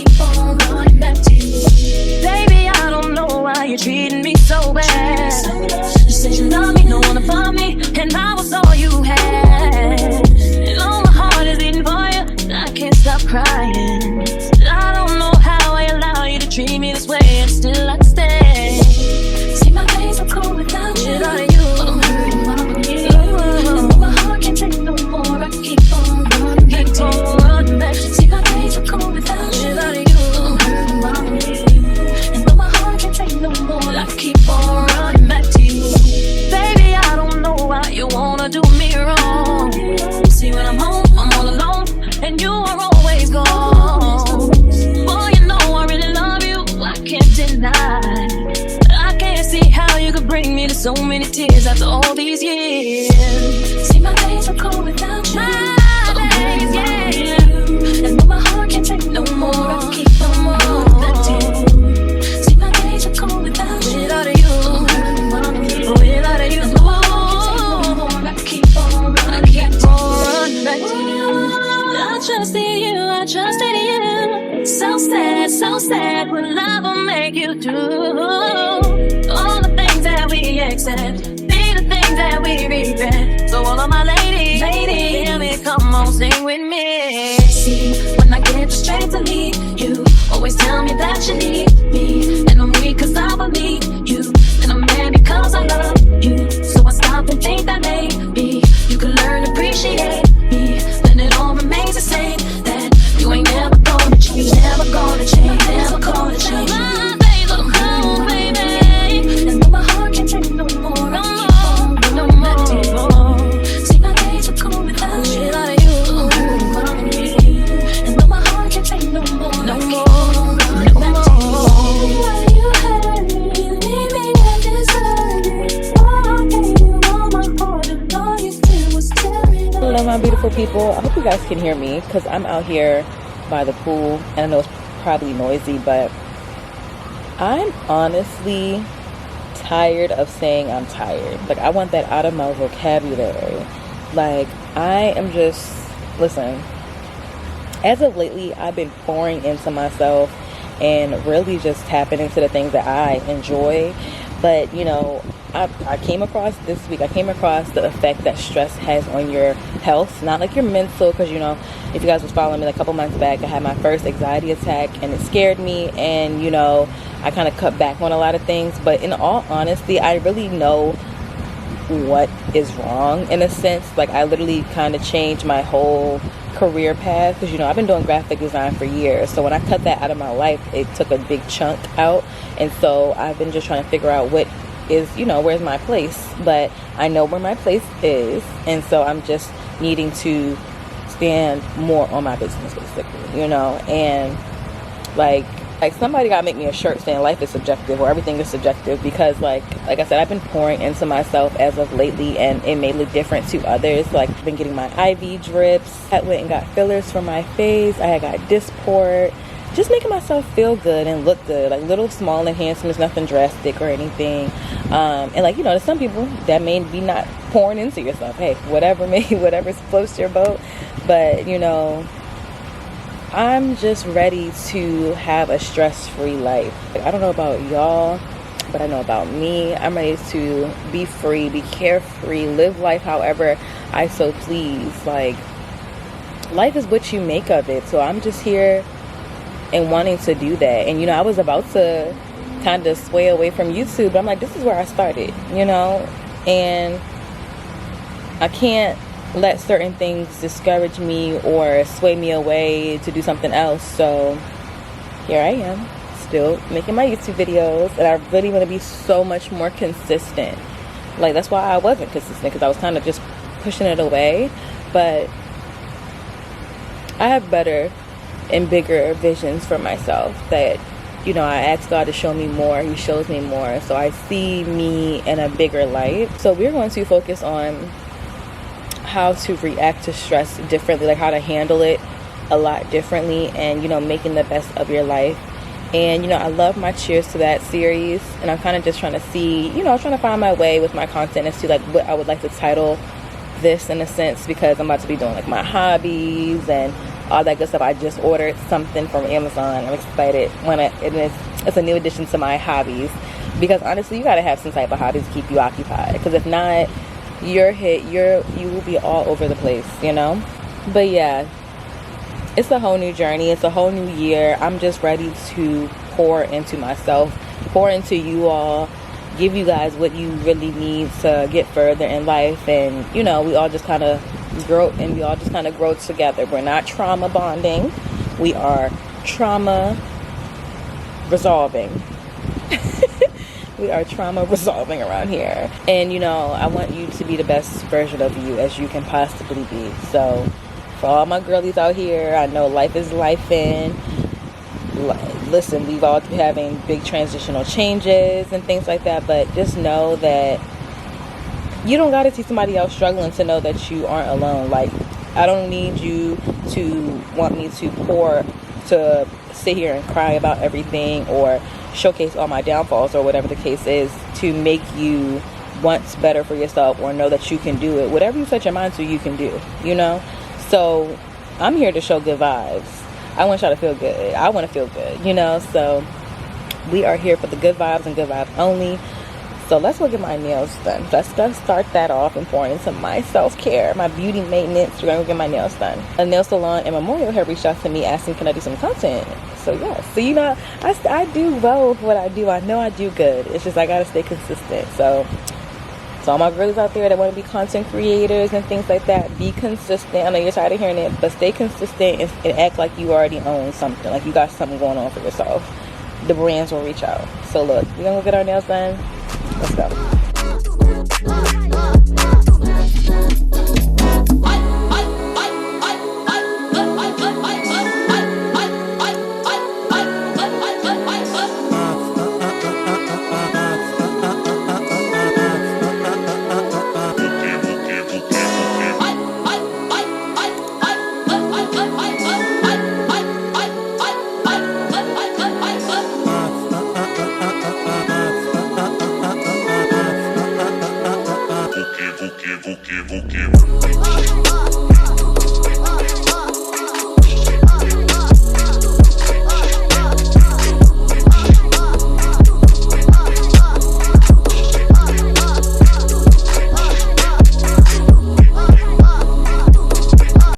keep on running back to you. Baby, I don't know why you're treating me so bad. You said you love me, no one above me, and I was all you had. And all my heart is beating for you, I can't stop crying. I don't know how I allow you to treat me this way, and still I stay. See, my days are cold without you. Without you, I'm hurting my me. And my heart can't take no more. I keep on running back to you. See, my days are cold without you. Without you, I'm hurting my me. And though my heart can't take no more, I keep on running back to you. Baby, I don't know why you wanna do me wrong. See, when I'm home, I'm all alone, and you are always gone. Boy, you know I really love you, I can't deny. I can't see how you could bring me to so many tears after all these years. See, my days are cold without you. My days, yeah. And though my heart can't take no more, I keep on running back to you. See, my days are cold without you. Without you, without you, I keep on running back to you. I trusted you, I trusted you. So sad, what love will make you do. All the things that we accept, be the things that we regret. So all of my ladies, hear me, come on, sing with me. See, when I get the strength to leave you, always tell me that you need me. And I'm weak cause I believe you, and I'm mad because I love you. So I stop and think that maybe you could learn to appreciate me. Then it all remains the same, that you ain't never gonna change, never gonna change, never gonna change. My days are cold, baby, and though my heart can't take no more, I keep on running back to you. See, my days are cold without you. Without you, I'm hurting my me. And though my heart can't take no more, I keep on running back to you. Why you hurt me, leave me at this hurt. Oh, I gave you all my heart, and all you did was tear it up. Hello, my beautiful people. I hope you guys can hear me because I'm out here by the pool, and I know it's probably noisy, but I'm honestly tired of saying I'm tired. Like, I want that out of my vocabulary. Like, I am just, listen, as of lately, I've been pouring into myself and really just tapping into the things that I enjoy. But, you know, I came across this week, I came across the effect that stress has on your health, not like your mental, because, you know, if you guys was following me like a couple months back, I had my first anxiety attack and it scared me, and, you know, I kind of cut back on a lot of things. But in all honesty, I really know what is wrong in a sense. Like, I literally kind of changed my whole career path, because, you know, I've been doing graphic design for years. So when I cut that out of my life, it took a big chunk out. And so I've been just trying to figure out what is, you know, where's my place. But I know where my place is, and so I'm just needing to stand more on my business, basically, you know. And like somebody gotta make me a shirt saying life is subjective, or everything is subjective, because like I said, I've been pouring into myself as of lately, and it may look different to others. Like, I've been getting my IV drips, I went and got fillers for my face, I had got Dysport, just making myself feel good and look good, like little small enhancements, nothing drastic or anything. And like, you know, to some people that may be not pouring into yourself, hey, whatever floats your boat. But, you know, I'm just ready to have a stress-free life. Like, I don't know about y'all, but I know about me. I'm ready to be free, be carefree, live life however I so please. Like, life is what you make of it. So I'm just here and wanting to do that. And, you know, I was about to kind of sway away from YouTube, but I'm like, this is where I started, you know, and I can't let certain things discourage me or sway me away to do something else. So here I am, still making my YouTube videos, and I really want to be so much more consistent. Like, that's why I wasn't consistent, because I was kind of just pushing it away. But I have better and bigger visions for myself, that, you know, I ask God to show me more. He shows me more, so I see me in a bigger light. So we're going to focus on how to react to stress differently, like how to handle it a lot differently, and, you know, making the best of your life. And, you know, I love my Cheers to That series, and I'm kind of just trying to see, you know, trying to find my way with my content as to like what I would like to title this, in a sense, because I'm about to be doing like my hobbies and all that good stuff. I just ordered something from Amazon. I'm excited when it's a new addition to my hobbies, because honestly, you gotta have some type of hobbies to keep you occupied, because if not, you will be all over the place, you know. But yeah, it's a whole new journey. It's a whole new year. I'm just ready to pour into myself, pour into you all, give you guys what you really need to get further in life. And you know, we all just kind of grow, and we all just kind of grow together. We're not trauma bonding, we are trauma resolving. We are trauma resolving around here. And you know, I want you to be the best version of you as you can possibly be. So for all my girlies out here, I know life is lifing. Listen, we've all been having big transitional changes and things like that, but just know that you don't got to see somebody else struggling to know that you aren't alone. Like, I don't need you to want me to sit here and cry about everything or showcase all my downfalls or whatever the case is to make you want better for yourself or know that you can do it. Whatever you set your mind to, you can do, you know. So I'm here to show good vibes. I want y'all to feel good. I want to feel good, you know. So we are here for the good vibes and good vibes only. So let's go get my nails done. Let's start that off and pour into my self-care, my beauty maintenance. We're gonna go get my nails done. A nail salon in Memorial had reached out to me asking, can I do some content? So yeah, so you know, I do well with what I do. I know I do good. It's just I gotta stay consistent. So all my girls out there that want to be content creators and things like that, be consistent. I know you're tired of hearing it, but stay consistent and act like you already own something, like you got something going on for yourself. The brands will reach out. So look, we're gonna go get our nails done. Let's go. Okay.